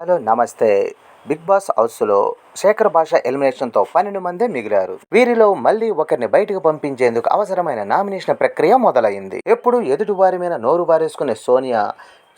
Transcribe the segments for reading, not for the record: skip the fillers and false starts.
Hello నమస్తే. Big boss హౌస్లో శేఖర్ భాష ఎలిమినేషన్తో 12 మందే మిగిలారు. వీరిలో మళ్ళీ ఒకరిని బయటకు పంపించేందుకు అవసరమైన నామినేషన్ ప్రక్రియ మొదలైంది. ఎప్పుడు ఎదుటి వారి మీద నోరు బారేసుకునే సోనియా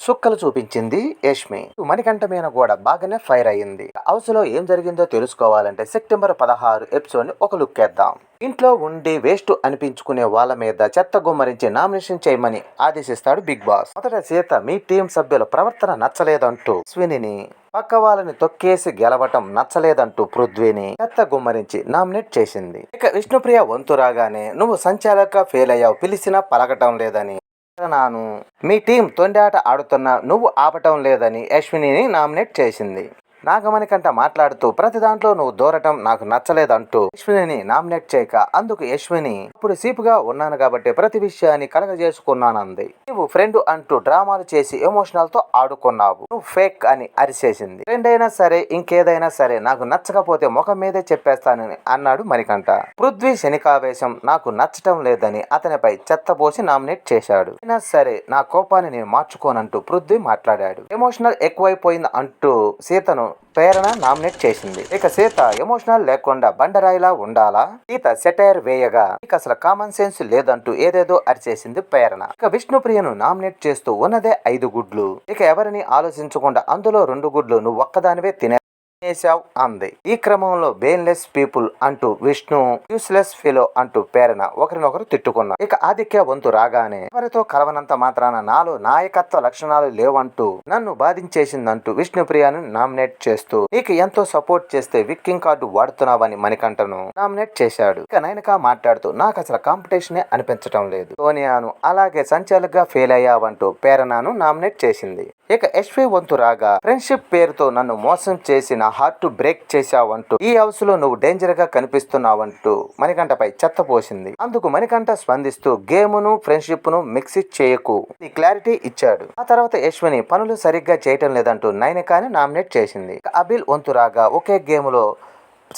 సుక్కలు చూపించింది యష్మి. మణికంఠ మీద కూడా బాగానే ఫైర్ అయ్యింది. హౌస్ లో ఏం జరిగిందో తెలుసుకోవాలంటే సెప్టెంబర్ 16 ఎపిసోడ్ ని ఒక లుక్ వేద్దాం. ఇంట్లో ఉండి వేస్ట్ అనిపించుకునే వాళ్ళ మీద చెత్త గుమ్మరించి నామినేషన్ చేయమని ఆదేశిస్తాడు బిగ్ బాస్. మొదట సీత మీ టీం సభ్యుల ప్రవర్తన నచ్చలేదంటూ అశ్వినిని, పక్క వాళ్ళని తొక్కేసి గెలవటం నచ్చలేదంటూ పృథ్వీని చెత్త గుమ్మరించి నామినేట్ చేసింది. ఇక విష్ణుప్రియ వంతు రాగానే నువ్వు సంచాలక ఫెయిల్ అయ్యావు, పిలిచినా పలకటం లేదని, నాను మీ టీం తొండాట ఆడుతున్నా నువ్వు ఆపటం లేదని అశ్వినిని నామినేట్ చేసింది. నాగమణికంట మాట్లాడుతూ ప్రతి దాంట్లో నువ్వు దూరటం నాకు నచ్చలేదంటూ యశ్విని నామినేట్ చేయక అందుకు యశ్విని ఇప్పుడు సీపుగా ఉన్నాను కాబట్టి ప్రతి విషయాన్ని కలగజేసుకున్నానంది. నువ్వు ఫ్రెండ్ అంటూ డ్రామాలు చేసి ఎమోషనల్ తో ఆడుకున్నావు, నువ్వు ఫేక్ అని అరిచేసింది. ఫ్రెండ్ అయినా సరే ఇంకేదైనా సరే నాకు నచ్చకపోతే ముఖం మీదే చెప్పేస్తానని అన్నాడు మణికంఠ. పృథ్వీ శనికావేశం నాకు నచ్చటం లేదని అతనిపై చెత్తబోసి నామినేట్ చేశాడు. అయినా సరే నా కోపాన్ని నేను మార్చుకోనంటూ పృథ్వీ మాట్లాడాడు. ఎమోషనల్ ఎక్కువైపోయింది అంటూ సీతను ప్రేరణ నామినేట్ చేసింది. ఇక సీత ఎమోషనల్ లేకుండా బండరాయిలా ఉండాలా, సీత సెటైర్ వేయగా నీకు అసలు కామన్ సెన్స్ లేదంటూ ఏదేదో అరిచేసింది ప్రేరణ. ఇక విష్ణుప్రియను నామినేట్ చేస్తూ ఉన్నదే 5 గుడ్లు. ఇక ఎవరిని ఆలోచించకుండా అందులో 2 గుడ్లు నువ్వు ఒక్కదానివే తినేసావ్ అంది. ఈ క్రమంలో బెయిన్లెస్ పీపుల్ అంటూ విష్ణు, యూస్లెస్ ఫెలో అంటూ ప్రేరణ ఒకరినొకరు తిట్టుకున్నారు. ఇక ఆదిత్య వంతు రాగానే ఎవరితో కలవనంత మాత్రాన నాలో నాయకత్వ లక్షణాలు లేవంటూ నన్ను బాధించేసిందంటూ విష్ణుప్రియను నామినేట్ చేస్తూ నీకు ఎంతో సపోర్ట్ చేస్తే విక్కింగ్ కార్డు వాడుతున్నావని మణికంఠను నామినేట్ చేశాడు. ఇక నైనిక మాట్లాడుతూ నాకు అసలు కాంపిటీషనే అనిపించటం లేదు, సోనియాను అలాగే సంచాలకుగా ఫెయిల్ అయ్యావంటూ ప్రేరణను నామినేట్ చేసింది. ఇక ఎస్వి వంతు రాగా ఫ్రెండ్షిప్ పేరుతో నన్ను మోసం చేసిన హార్ట్ బ్రేక్ చేశావంటూ ఈ హౌస్ లో నువ్వు డేంజర్ గా కనిపిస్తున్నావంటూ మణికంఠపై చెత్త పోసింది. అందుకు మణికంఠ స్పందిస్తూ గేమును ఫ్రెండ్షిప్ ను మిక్స్ చేయకు ఈ క్లారిటీ ఇచ్చాడు. ఆ తర్వాత యశ్విని పనులు సరిగ్గా చేయటం లేదంటూ నైనికాని నామినేట్ చేసింది. అబిల్ వంతు రాగా ఒకే గేమ్ లో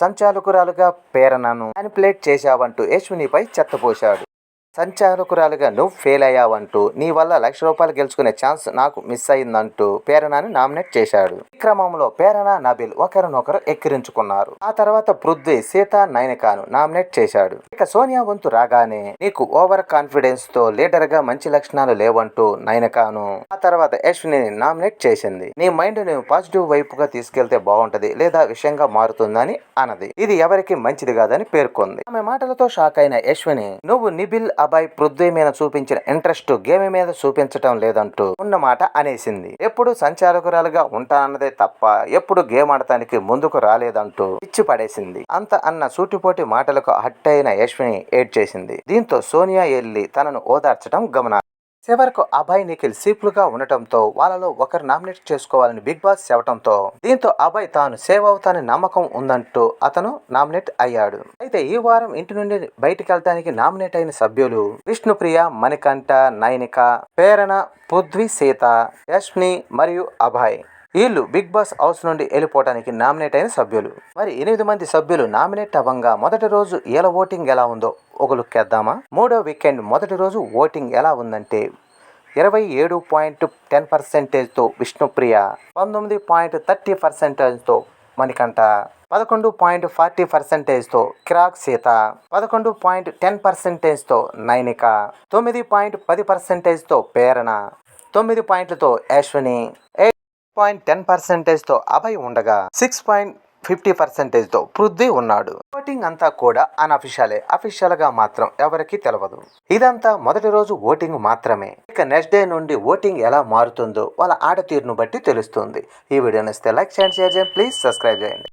సంచాలకురాలుగా ప్రేరణను మ్యానిపులేట్ చేశావంటూ యశ్వినిపై చెత్త పోశాడు. సంచాలకురాలుగా నువ్వు ఫెయిల్ అయ్యావంటూ నీ వల్ల ₹1,00,000 గెలుచుకునే ఛాన్స్ నాకు మిస్ అయిందంటూ ప్రేరణని నామినేట్ చేశాడు. ఈ క్రమంలో ప్రేరణ, నబిల్ ఒకరినొకరు ఎక్కిరించుకున్నారు. ఆ తర్వాత పృథ్వీ, సీత, నైనికాను నామినేట్ చేశాడు. ఇక సోనియా వంతు రాగానే నీకు ఓవర్ కాన్ఫిడెన్స్ తో లీడర్ గా మంచి లక్షణాలు లేవంటూ నైనికాను, ఆ తర్వాత యశ్విని నామినేట్ చేసింది. నీ మైండ్ ను పాజిటివ్ వైపుగా తీసుకెళ్తే బాగుంటది లేదా విషయంగా మారుతుందని అన్నది. ఇది ఎవరికి మంచిది కాదని పేర్కొంది. ఆమె మాటలతో షాక్ అయిన యశ్విని నువ్వు నిబిల్, అబ్బాయి, పృథ్వీ మీద చూపించిన ఇంట్రెస్ట్ గేమ్ మీద చూపించటం లేదంటూ ఉన్నమాట అనేసింది. ఎప్పుడు సంచాలకురాలుగా ఉంటానన్నదే తప్ప ఎప్పుడు గేమ్ ఆడటానికి ముందుకు రాలేదంటూ ఇచ్చి పడేసింది. అంత అన్న సూటిపోటి మాటలకు హట్టయిన యశ్విని ఏడ్ చేసింది. దీంతో సోనియా ఎల్లి తనను ఓదార్చడం గమనాలి. చివరకు అభయ్, నిఖిల్ సీపులుగా ఉండటంతో వాళ్ళలో ఒకరు నామినేట్ చేసుకోవాలని బిగ్ బాస్ చెప్పడంతో దీంతో అభయ్ తాను సేవ్ అవుతానని నమ్మకం ఉందంటూ అతను నామినేట్ అయ్యాడు. అయితే ఈ వారం ఇంటి నుండి బయటికి వెళ్ళడానికి నామినేట్ అయిన సభ్యులు విష్ణుప్రియ, మణికంఠ, నైనిక, ప్రేరణ, పృథ్వీ, సీత, యష్మి మరియు అభయ్. వీళ్ళు బిగ్ బాస్ హౌస్ నుండి వెళ్ళిపోవడానికి నామినేట్ అయిన సభ్యులు. మరి 8 మంది సభ్యులు నామినేట్ అవ్వంగా మొదటి రోజు వీళ్ళ ఓటింగ్ ఎలా ఉందో ఒక లుక్ వేద్దామా. 3వ వీకెండ్ మొదటి రోజు ఓటింగ్ ఎలా ఉందంటే 27.10% తో విష్ణుప్రియ, 19.30% తో మణికంఠ, 11.40% తో కిరాక్ సీత, 11.10% తో నైనిక, 9.10% తో ప్రేరణ, 9 పాయింట్లతో అశ్విని, 8.10% తో అభయ్ ఉండగా 6.50% తో పృథ్వీ ఉన్నాడు. ఓటింగ్ అంతా కూడా అన్అఫిషియలే, అఫీషియల్ గా మాత్రం ఎవరికి తెలియదు. ఇదంతా మొదటి రోజు ఓటింగ్ మాత్రమే. ఇక నెక్స్ట్ డే నుండి ఓటింగ్ ఎలా మారుతుందో వాళ్ళ ఆట తీరును బట్టి తెలుస్తుంది. ఈ వీడియో నచ్చితే లైక్ చేయండి, షేర్ చేయండి, ప్లీజ్ సబ్స్క్రైబ్ చేయండి.